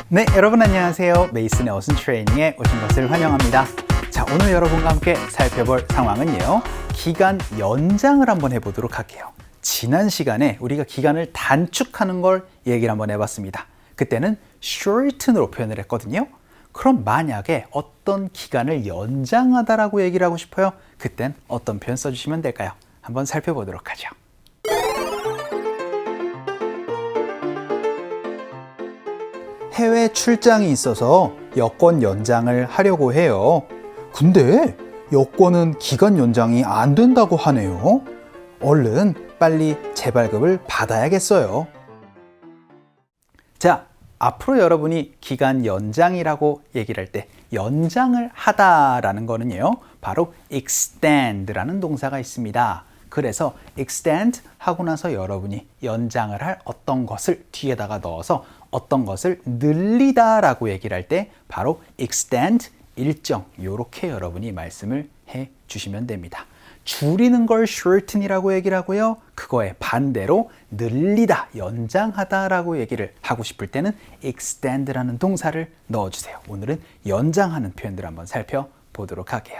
네, 여러분 안녕하세요. 메이슨의 어순 트레이닝에 오신 것을 환영합니다. 자, 오늘 여러분과 함께 살펴볼 상황은요, 기간 연장을 한번 해보도록 할게요. 지난 시간에 우리가 기간을 단축하는 걸 얘기를 한번 해봤습니다. 그때는 shorten으로 표현을 했거든요. 그럼 만약에 어떤 기간을 연장하다라고 얘기를 하고 싶어요? 그땐 어떤 표현 써주시면 될까요? 한번 살펴보도록 하죠. 해외 출장이 있어서 여권 연장을 하려고 해요. 근데 여권은 기간 연장이 안 된다고 하네요. 얼른 빨리 재발급을 받아야겠어요. 자, 앞으로 여러분이 기간 연장이라고 얘기를 할 때 연장을 하다라는 거는요, 바로 extend라는 동사가 있습니다. 그래서 extend 하고 나서 여러분이 연장을 할 어떤 것을 뒤에다가 넣어서 어떤 것을 늘리다 라고 얘기를 할 때 바로 extend, 일정, 이렇게 여러분이 말씀을 해 주시면 됩니다. 줄이는 걸 shorten이라고 얘기를 하고요. 그거에 반대로 늘리다, 연장하다 라고 얘기를 하고 싶을 때는 extend라는 동사를 넣어주세요. 오늘은 연장하는 표현들을 한번 살펴보도록 할게요.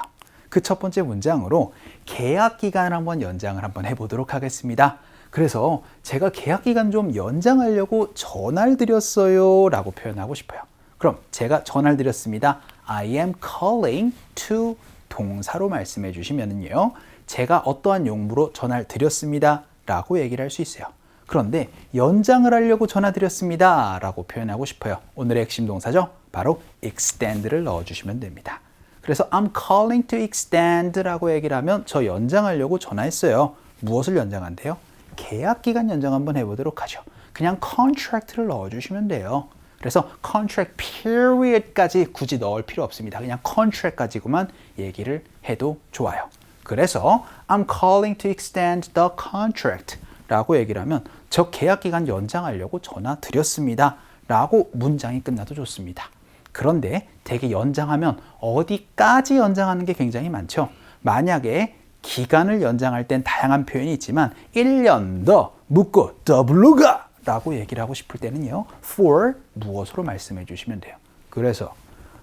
그 첫 번째 문장으로 계약 기간을 한번 연장을 한번 해보도록 하겠습니다. 그래서 제가 계약 기간 좀 연장하려고 전화를 드렸어요 라고 표현하고 싶어요. 그럼 제가 전화를 드렸습니다. I am calling to 동사로 말씀해 주시면은요, 제가 어떠한 용무로 전화를 드렸습니다 라고 얘기를 할 수 있어요. 그런데 연장을 하려고 전화 드렸습니다 라고 표현하고 싶어요. 오늘의 핵심 동사죠. 바로 extend를 넣어주시면 됩니다. 그래서 I'm calling to extend 라고 얘기를 하면 저 연장하려고 전화했어요. 무엇을 연장한대요? 계약 기간 연장 한번 해보도록 하죠. 그냥 contract를 넣어주시면 돼요. 그래서 contract period까지 굳이 넣을 필요 없습니다. 그냥 contract까지만 얘기를 해도 좋아요. 그래서 I'm calling to extend the contract 라고 얘기를 하면 저 계약 기간 연장하려고 전화 드렸습니다 라고 문장이 끝나도 좋습니다. 그런데 되게 연장하면 어디까지 연장하는 게 굉장히 많죠. 만약에 기간을 연장할 땐 다양한 표현이 있지만 1년 더 묶고 더블로 가 라고 얘기를 하고 싶을 때는요, for 무엇으로 말씀해 주시면 돼요. 그래서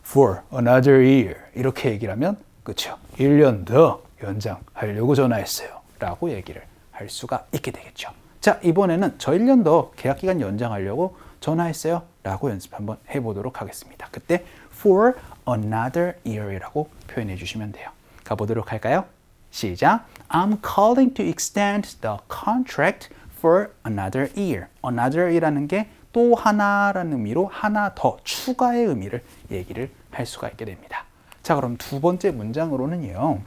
for another year 이렇게 얘기를 하면 그렇죠. 1년 더 연장하려고 전화했어요 라고 얘기를 할 수가 있게 되겠죠. 자, 이번에는 저 1년 더 계약기간 연장하려고 전화했어요 라고 연습 한번 해보도록 하겠습니다. 그때 for another year이라고 표현해 주시면 돼요. 가보도록 할까요? 시작. I'm calling to extend the contract for another year. another이라는 게 또 하나라는 의미로 하나 더 추가의 의미를 얘기를 할 수가 있게 됩니다. 자, 그럼 두 번째 문장으로는요,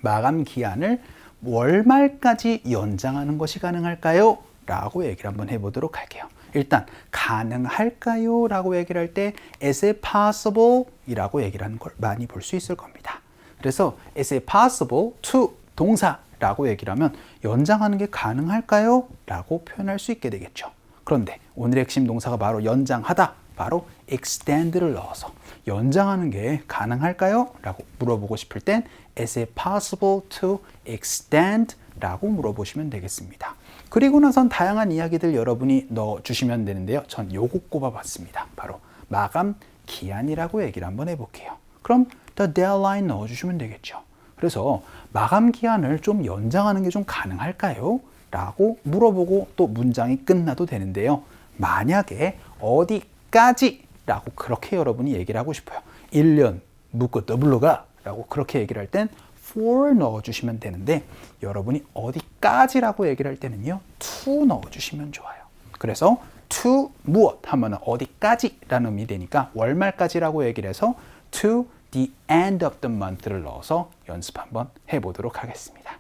마감 기한을 월말까지 연장하는 것이 가능할까요? 라고 얘기를 한번 해보도록 할게요. 일단 가능할까요? 라고 얘기를 할 때 is it possible? 이라고 얘기를 하는 걸 많이 볼 수 있을 겁니다. 그래서 is it possible to 동사라고 얘기를 하면 연장하는 게 가능할까요? 라고 표현할 수 있게 되겠죠. 그런데 오늘의 핵심 동사가 바로 연장하다, 바로 extend를 넣어서 연장하는 게 가능할까요? 라고 물어보고 싶을 땐 is it possible to extend? 라고 물어보시면 되겠습니다. 그리고 나선 다양한 이야기들 여러분이 넣어주시면 되는데요. 전 요거 꼽아봤습니다. 바로 마감 기한이라고 얘기를 한번 해볼게요. 그럼 the deadline 넣어주시면 되겠죠. 그래서 마감 기한을 좀 연장하는 게 좀 가능할까요? 라고 물어보고 또 문장이 끝나도 되는데요. 만약에 어디까지 라고 그렇게 여러분이 얘기를 하고 싶어요. 1년 묶고 더블로 가 라고 그렇게 얘기를 할 땐 for 넣어주시면 되는데, 여러분이 어디까지라고 얘기를 할 때는요, to 넣어주시면 좋아요. 그래서 to 무엇 하면 어디까지라는 의미 되니까 월말까지라고 얘기를 해서 to the end of the month를 넣어서 연습 한번 해보도록 하겠습니다.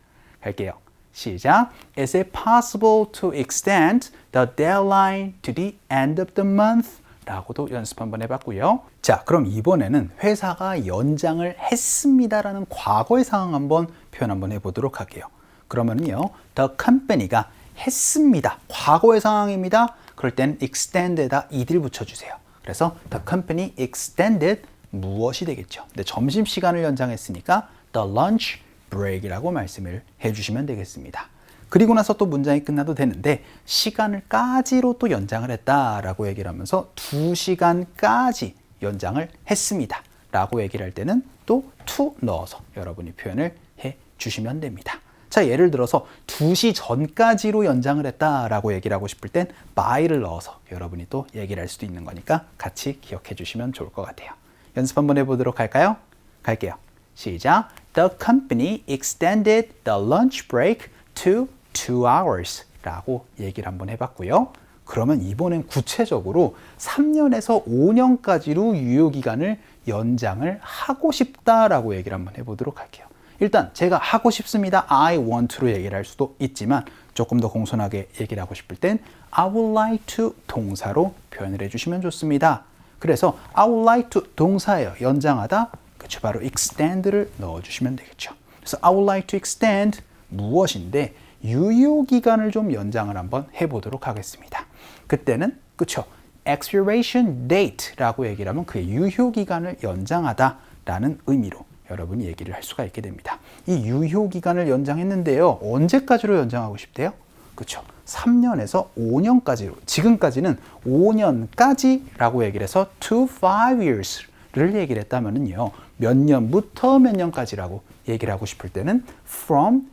갈게요. 시작. Is it possible to extend the deadline to the end of the month? 라고도 연습 한번 해봤고요. 자, 그럼 이번에는 회사가 연장을 했습니다라는 과거의 상황 한번 표현 한번 해보도록 할게요. 그러면은요, the company가 했습니다. 과거의 상황입니다. 그럴 땐 extend에다 ed를 붙여주세요. 그래서 the company extended 무엇이 되겠죠? 근데 점심시간을 연장했으니까 the lunch break이라고 말씀을 해주시면 되겠습니다. 그리고 나서 또 문장이 끝나도 되는데 시간을까지로 또 연장을 했다라고 얘기를 하면서 2시간까지 연장을 했습니다. 라고 얘기를 할 때는 또 to 넣어서 여러분이 표현을 해 주시면 됩니다. 자, 예를 들어서 2시 전까지로 연장을 했다라고 얘기를 하고 싶을 땐 by를 넣어서 여러분이 또 얘기를 할 수도 있는 거니까 같이 기억해 주시면 좋을 것 같아요. 연습 한번 해보도록 할까요? 갈게요. 시작. The company extended the lunch break to 2 hours 라고 얘기를 한번 해봤고요. 그러면 이번엔 구체적으로 3년에서 5년까지로 유효기간을 연장을 하고 싶다라고 얘기를 한번 해보도록 할게요. 일단 제가 하고 싶습니다. I want to로 얘기를 할 수도 있지만 조금 더 공손하게 얘기를 하고 싶을 땐 I would like to 동사로 표현을 해주시면 좋습니다. 그래서 I would like to 동사예요. 연장하다. 그렇죠. 바로 extend를 넣어주시면 되겠죠. 그래서 I would like to extend 무엇인데 유효기간을 좀 연장을 한번 해보도록 하겠습니다. 그때는 그렇죠. expiration date라고 얘기를 하면 그의 유효기간을 연장하다라는 의미로 여러분이 얘기를 할 수가 있게 됩니다. 이 유효기간을 연장했는데요. 언제까지로 연장하고 싶대요? 그렇죠. 3년에서 5년까지로. 지금까지는 5년까지라고 얘기를 해서 to 5 years를 얘기를 했다면은요. 몇 년부터 몇 년까지라고 얘기를 하고 싶을 때는 from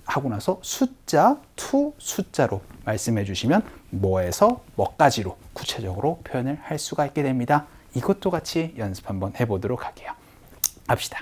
하고 나서 숫자 to 숫자로 말씀해 주시면 뭐에서 뭐까지로 구체적으로 표현을 할 수가 있게 됩니다. 이것도 같이 연습 한번 해보도록 할게요. 합시다.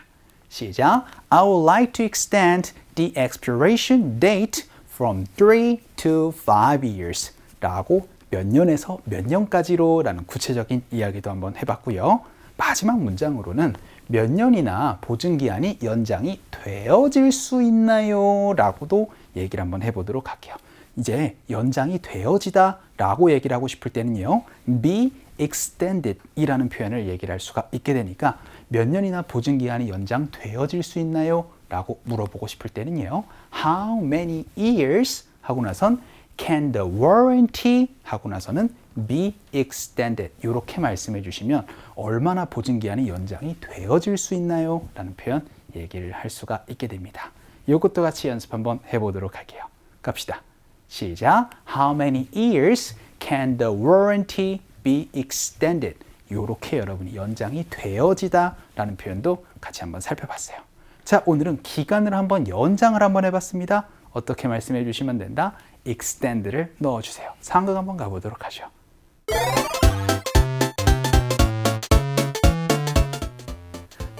시작. I would like to extend the expiration date from 3 to 5 years 라고 몇 년에서 몇 년까지로 라는 구체적인 이야기도 한번 해봤고요. 마지막 문장으로는 몇 년이나 보증기한이 연장이 되어질 수 있나요? 라고도 얘기를 한번 해보도록 할게요. 이제 연장이 되어지다 라고 얘기를 하고 싶을 때는요. be extended 이라는 표현을 얘기를 할 수가 있게 되니까 몇 년이나 보증기한이 연장되어질 수 있나요? 라고 물어보고 싶을 때는요. How many years? 하고 나선 can the warranty? 하고 나서는 be extended 이렇게 말씀해 주시면 얼마나 보증기한이 연장이 되어질 수 있나요? 라는 표현 얘기를 할 수가 있게 됩니다. 이것도 같이 연습 한번 해보도록 할게요. 갑시다. 시작. How many years can the warranty be extended? 이렇게 여러분이 연장이 되어지다 라는 표현도 같이 한번 살펴봤어요. 자, 오늘은 기간을 한번 연장을 한번 해봤습니다. 어떻게 말씀해 주시면 된다? extend를 넣어주세요. 상극 한번 가보도록 하죠.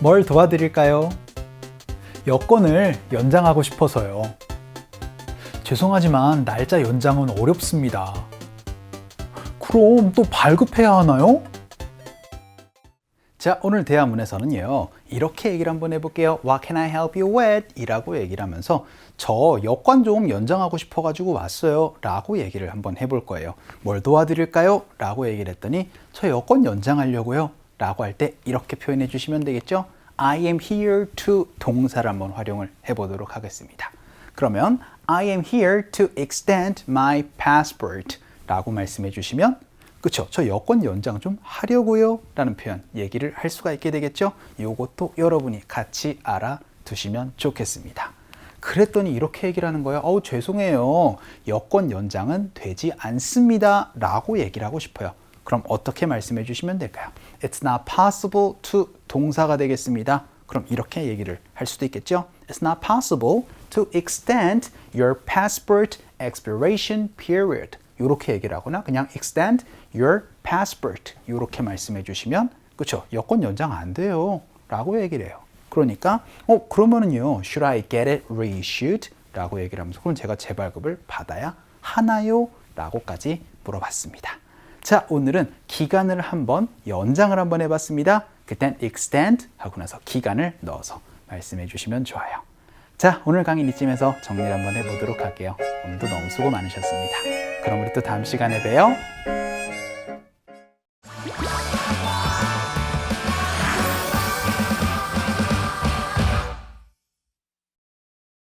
뭘 도와드릴까요? 여권을 연장하고 싶어서요. 죄송하지만 날짜 연장은 어렵습니다. 그럼 또 발급해야 하나요? 자, 오늘 대화문에서는요. 이렇게 얘기를 한번 해볼게요. What can I help you with? 이라고 얘기를 하면서 저 여권 좀 연장하고 싶어가지고 왔어요. 라고 얘기를 한번 해볼 거예요. 뭘 도와드릴까요? 라고 얘기를 했더니 저 여권 연장하려고요. 라고 할 때 이렇게 표현해 주시면 되겠죠. I am here to 동사를 한번 활용을 해보도록 하겠습니다. 그러면 I am here to extend my passport 라고 말씀해 주시면 그쵸? 저 여권 연장 좀 하려고요 라는 표현 얘기를 할 수가 있게 되겠죠? 이것도 여러분이 같이 알아두시면 좋겠습니다. 그랬더니 이렇게 얘기를 하는 거예요. 죄송해요. 여권 연장은 되지 않습니다 라고 얘기를 하고 싶어요. 그럼 어떻게 말씀해 주시면 될까요? It's not possible to 동사가 되겠습니다. 그럼 이렇게 얘기를 할 수도 있겠죠? It's not possible to extend your passport expiration period. 이렇게 얘기를 하거나 그냥 extend your passport 이렇게 말씀해 주시면 그렇죠? 여권 연장 안 돼요 라고 얘기를 해요. 그러니까 그러면은요 should I get it reissued? 라고 얘기를 하면서 그럼 제가 재발급을 받아야 하나요? 라고까지 물어봤습니다. 자, 오늘은 기간을 한번 연장을 한번 해봤습니다. 그땐 extend 하고 나서 기간을 넣어서 말씀해 주시면 좋아요. 자, 오늘 강의 이쯤에서 정리를 한번 해보도록 할게요. 오늘도 너무 수고 많으셨습니다. 그럼 우리 또 다음 시간에 봬요.